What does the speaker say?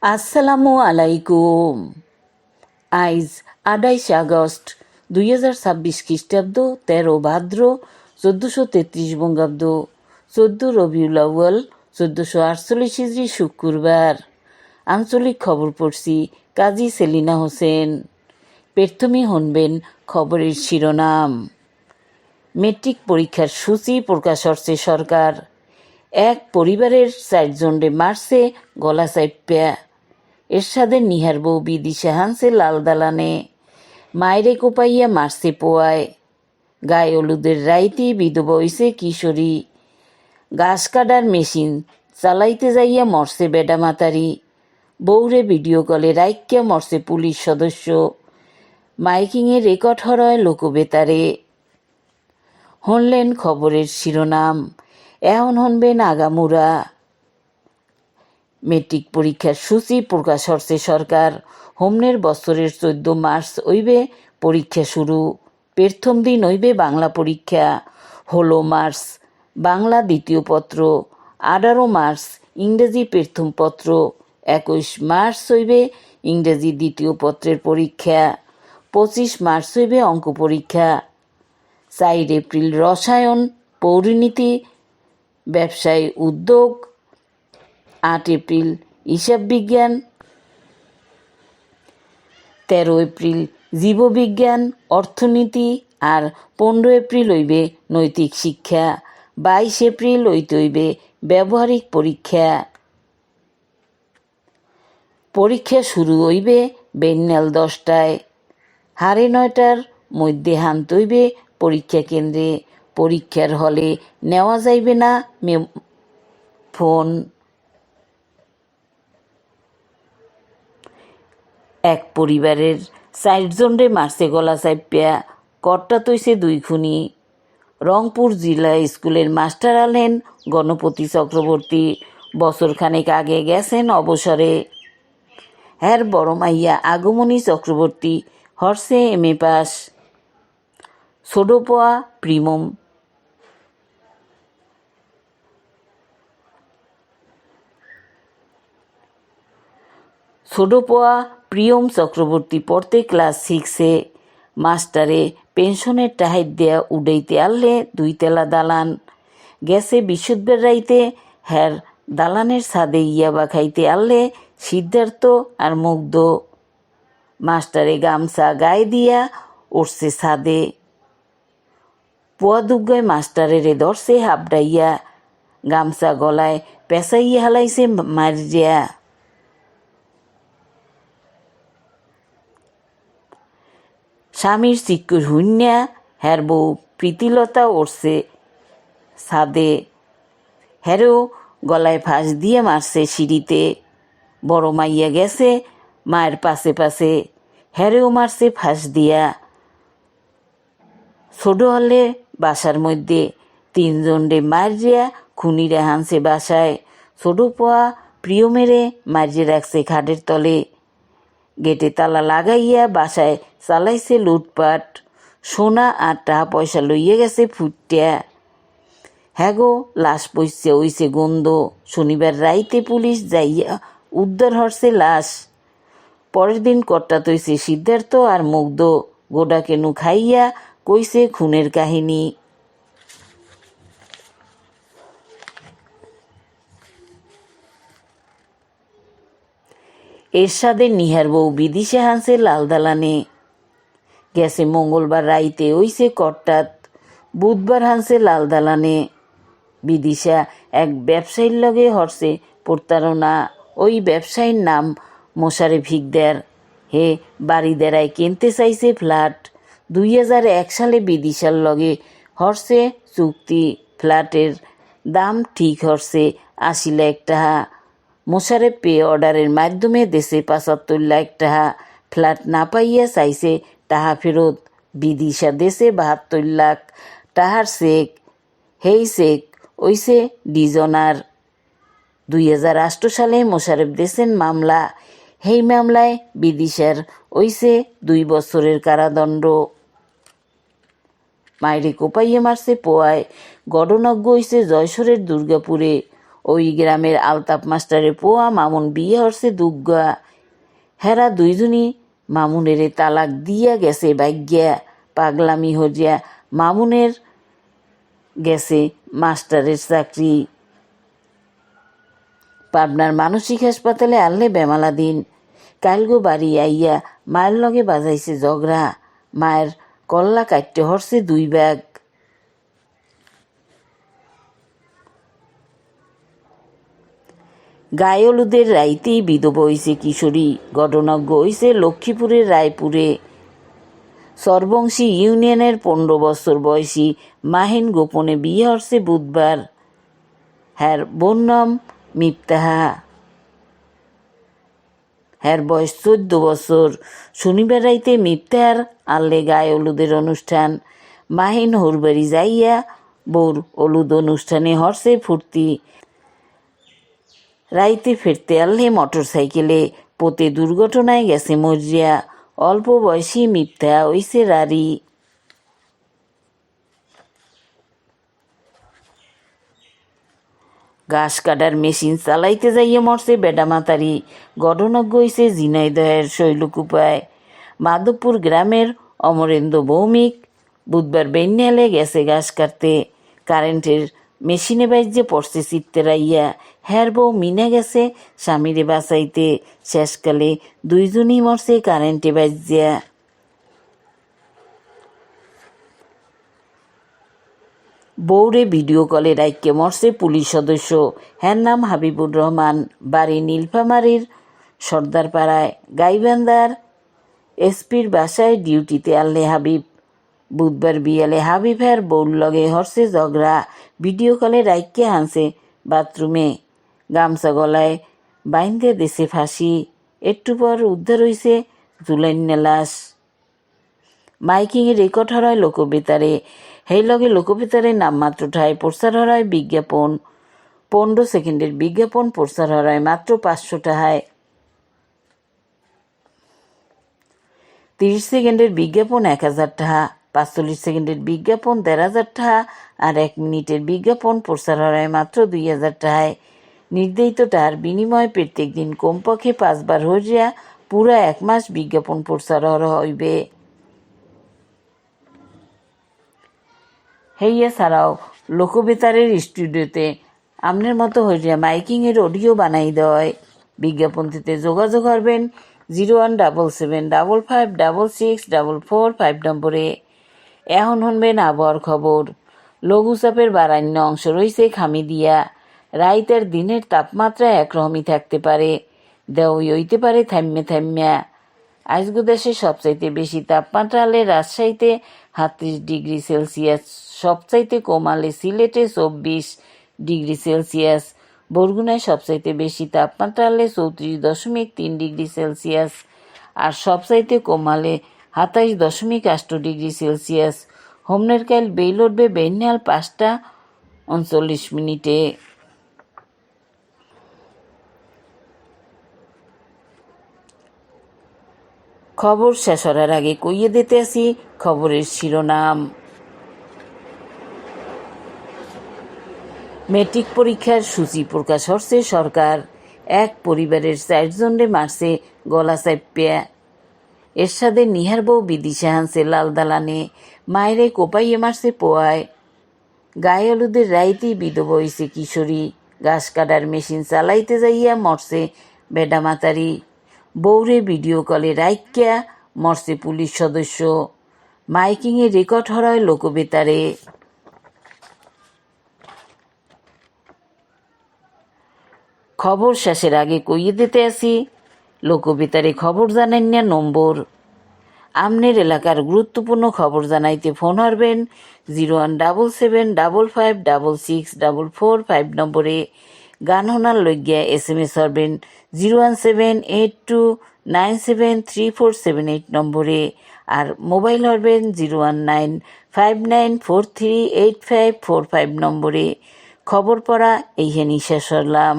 আসসালামু আলাইকুম। আইজ ২৮ আগস্ট ২০২৬ খ্রিস্টাব্দ, ১৩ ভাদ্র ১৪৩৩ বঙ্গাব্দ, ১৪ রবিউল আউয়াল ১৪৪৮ হিজরি শুক্রবার। আঞ্চলিক খবর পড়ছি কাজী সেলিনা হোসেন। প্রথমেই শুনবেন খবরের শিরোনাম। মেট্রিক পরীক্ষার সূচি প্রকাশ করছে সরকার। এক পরিবারের ৪ জনরে মারছে গলা চাইপ্যা। এরশাদের নিহার বউ বিদিশা হানছে লাল দালানে। মায়েরে কোপাইয়া মারছে পোয়ায়। গায়ে হলুদের রাইতে বিধবা হইছে কিশোরী। ঘাস কাটার মেশিন চালাইতে যাইয়া মরছে বেডা মাতারি। বউরে ভিডিও কলে রাইক্যা মরছে পুলিশ সদস্য। মাইকিংয়ে রেকর্ড হরয় লোকবেতারে। শুনলেন খবরের শিরোনাম। এখন শুনবেন আগামুরা। মেট্রিক পরীক্ষার সূচি প্রকাশ করছে সরকার। হোমনের বছরের ১৪ মার্চ হইবে পরীক্ষা শুরু। প্রথম দিন হইবে বাংলা পরীক্ষা ১৬ মার্চ, বাংলা দ্বিতীয় পত্র ১৮ মার্চ, ইংরেজি প্রথম পত্র ২১ মার্চ হইবে ইংরেজি দ্বিতীয় পত্রের পরীক্ষা। ২৫ মার্চ হইবে অঙ্ক পরীক্ষা। ৪ এপ্রিল রসায়ন, পৌরনীতি, ব্যবসায় উদ্যোগ। ৮ এপ্রিল হিসাব বিজ্ঞান। ১৩ এপ্রিল জীববিজ্ঞান, অর্থনীতি। আর ১৫ এপ্রিল হইবে নৈতিক শিক্ষা। ২২ এপ্রিল হইবে ব্যবহারিক পরীক্ষা। পরীক্ষা শুরু হইবে বেন্যাল ১০টায়। ৯:৩০টার মধ্যে হানতে হইবে পরীক্ষা কেন্দ্রে। পরীক্ষার হলে নেওয়া যাইবে না ফোন। এক পরিবারের ৪ জনরে মারছে গলা চাইপ্যা। কর্তা তৈছে ২ খুনি। রংপুর জিলা স্কুলের মাস্টার আলেন গণপতি চক্রবর্তী। বছরখানেক আগে গেছেন অবসরে। হ্যার বড় মাইয়া আগমনী চক্রবর্তী হরছে MA পাস। ছোট পোয়া প্রিয়ম চক্রবর্তী পড়তে ক্লাস 6-এ। মাস্টারে পেনশনের টাহাই দেয়া উডাইতে আনলে ২ তেলা দালান। গেছে বৃহস্পতিবার রাইতে হ্যার দালানের ছাদে ইয়াবা খাইতে আনলে সিদ্ধার্থ আর মুগ্ধ। মাস্টারে গামছা গায়ে দিয়া উঠছে ছাদে। পোয়া দুগ্গয় মাস্টারেরে ধরছে হাবডাইয়া। গামছা গলায় পেঁচাইয়া হালাইছে মারিয়া। স্বামীর চিক্কুর হুন্যা হ্যার বউ প্রীতিলতা উঠছে ছাদে। হ্যারেও গলায় ফাঁস দিয়ে মারছে সিঁড়িতে। বড় মাইয়া গেছে মায়ের পাশে পাশে। হ্যারেও মারছে ফাঁস দিয়া। ছোট হলে বাসার মধ্যে ৩ জনরে মারিয়া খুনিরা হানছে বাসায়। ছোট পোয়া প্রিয়মেরে মারিয়ে রাখছে খাটের তলে। গেটে তালা লাগাইয়া বাসায় চালাইছে লুটপাট। সোনা আর টাকা পয়সা লইয়া গেছে ফুটিয়া। হ্যাগো লাশ পইছে হইছে গন্ধ। শনিবার রাইতে পুলিশ যাইয়া উদ্ধার হরছে লাশ। পরের দিন কর্তা তৈছে সিদ্ধার্থ আর মুগ্ধ। গোডা কেনু খাইয়া কইছে খুনের কাহিনী। এরশাদের নিহার বউ বিদিশা হানছে লাল দালানে। গেছে মঙ্গলবার রাইতে হইছে কর্তাত। বুধবার হানছে লাল দালানে। বিদিশা এক ব্যবসায়ীর লগে হরছে প্রতারণা। ওই ব্যবসায়ীর নাম মোশারেফ হিকদার। হে বাড়ি দেড়ায় কিনতে চাইছে ফ্ল্যাট। ২০০১ সালে বিদিশার লগে হরছে চুক্তি। ফ্ল্যাটের দাম ঠিক হরছে ৮০ লাখ টাকা। মোশারেফ পে অর্ডারের মাধ্যমে দেশে ৭৫ লাখ টাকা। ফ্ল্যাট না পাইয়া চাইছে টাকা ফেরত। বিদিশা দেশে ৭২ লাখ টাকার চেক। হেই চেক ওইছে ডিজনার। ২০০৮ সালে মোশারেফ দেশের মামলা। সেই মামলায় বিদিশার ওইছে ২ বছরের কারাদণ্ড। মায়েরে কোপাইয়ে মারছে পোয়ায়। ঘটনাজ্ঞ হইছে যশোরের দুর্গাপুরে। ওই গ্রামের আলতাপ মাস্টারের পোয়া মামুন বিয়ে হরছে দুগ্গা। হেরা দুইজনই মামুনের তালাক দিয়া গেছে ভাগ্যা। পাগলামি হরিয়া মামুনের গেছে মাস্টারের চাকরি। পাবনার মানসিক হাসপাতালে আনলে বেমালা দিন। কালগো বাড়ি আইয়া মায়ের লগে বাজাইছে ঝগড়া। মায়ের কল্লা কাটতে হরছে 2 ব্যাগ। গায়ে হলুদের রাইতেই বিধবা হইছে কিশোরী। ঘটনাজ্ঞ হইছে লক্ষ্মীপুরের রায়পুরে। সরবংশী ইউনিয়নের 15 বছর বয়সী মাহিন গোপনে বিয়ে হরছে বুধবার। হ্যার বোন নাম মিপ্তাহা। হ্যার বয়স 14 বছর। শনিবার রাইতে মিপ্তাহার আনলে গায়ে হলুদের অনুষ্ঠান। মাহিন হরবাড়ি যাইয়া বউর হলুদ অনুষ্ঠানে হরছে ফুর্তি। রাইতে ফিরতে আনলে মোটর সাইকেলে পথে দুর্ঘটনায় গেছে মরিয়া। অল্প বয়সী মিপ্তাহা হইছে রারি। ঘাস কাটার মেশিন চালাইতে যাইয়া মরছে বেডামাতারি। ঘটনাজ্ঞ হইছে ঝিনাইদহের শৈলকুপায়। মাধবপুর গ্রামের অমরেন্দ্র ভৌমিক বুধবার বেন্যালে গেছে ঘাস কাটতে। কারেন্টের মেশিনে বাইজে পড়ছে চিত্তেরাইয়া। হ্যার বউ মিনে গেছে স্বামীরে বাঁচাইতে। শেষকালে দুইজনই মরছে কারেন্টে বাইজিয়া। বউরে ভিডিও কলে রাইকে মরছে পুলিশ সদস্য। হ্যার নাম হাবিবুর রহমান। বাড়ি নীলফামারীর সর্দারপাড়ায়। গাইবান্ধার এসপির বাসায় ডিউটিতে আনলে হাবিব। বুধবার বিয়ালে হাবিব হ্যার বউর লগে হরছে ঝগড়া। ভিডিও কলে রাইকে হানছে বাথরুমে। গামছা গলায় বাইন্দে দেশে ফাঁসি। একটু পর উদ্ধার হইছে জুলাইন্যা লাশ। মাইকিংয়ে রেকর্ড হরায় লোকবেতারে। সেই লগে লোকবেতারে নামমাত্র ঠায় প্রচার হরায় বিজ্ঞাপন। 15 সেকেন্ডের বিজ্ঞাপন প্রচার হরায় মাত্র 500 টাকায়। 30 সেকেন্ডের বিজ্ঞাপন 1000 টাকা। 45 সেকেন্ডের বিজ্ঞাপন 1500 টাকা। আর 1 মিনিটের বিজ্ঞাপন প্রচার হরায় মাত্র 2000 টাকায়। নির্ধারিত টাকার বিনিময়ে প্রত্যেক দিন কমপক্ষে 5 বার হইয়া পুরা 1 মাস বিজ্ঞাপন প্রচার হরা হইবে। হেইয়া ছাড়াও লোকবেতারের স্টুডিওতে আমনের মতো হইয়া মাইকিংয়ের অডিও বানাই দেয়। বিজ্ঞাপন দিতে যোগাযোগ করবেন 0177555644 নম্বরে। এখন শুনবেন আবহাওয়ার খবর। লঘুচাপের বারান্য অংশ রয়েছে খামিদিয়া। রাইতের দিনের তাপমাত্রা একরকমই থাকতে পারে। দেওই হইতে পারে থাম্যা থাম্যা। আজগো দেশে সবচাইতে বেশি তাপমাত্রা হলে রাজশাহীতে 38 ডিগ্রি সেলসিয়াস। সবচাইতে কম হলে সিলেটে 24 ডিগ্রি সেলসিয়াস। বরগুনায় সবচাইতে বেশি তাপমাত্রা হলে 34.3 ডিগ্রি সেলসিয়াস। আর সবচাইতে কম হলে 27.8 ডিগ্রি সেলসিয়াস। হোমনের কাল বেইল উঠবে বেন্যাল 5:39। খবর শেষ হওয়ার আগে কইয়ে দিতে আসি খবরের শিরোনাম। মেট্রিক পরীক্ষার সূচি প্রকাশ হচ্ছে সরকার। এক পরিবারের 4 জনরে মারছে গলা চাপিয়া। এরশাদের নিহার বউ বিদিশা হানছে লাল দালানে। মায়েরে কোপাইয়ে মারছে পোয়ায়। গায়ে হলুদের রাইতেই বিধবা হইছে কিশোরী। ঘাস কাটার মেশিন চালাইতে যাইয়া মরছে বেডামাতারি। বউরে ভিডিও কলে রাইক্যা মরছে পুলিশ সদস্য। মাইকিংয়ে রেকর্ড হরায় লোকবেতারে। খবর শেষের আগে কইয়ে দিতে আসি লোকবেতারে খবর জানেন না নম্বর। আমনের এলাকার গুরুত্বপূর্ণ খবর জানাইতে ফোন হারবেন 0177556644 নম্বরে। গান শোনার লইগিয়া SMS হরবেন 01782973478 নম্বরে। আর মোবাইল হরবেন 01959438545 নম্বরে। খবর পড়া এইখানেই শেষ হলাম।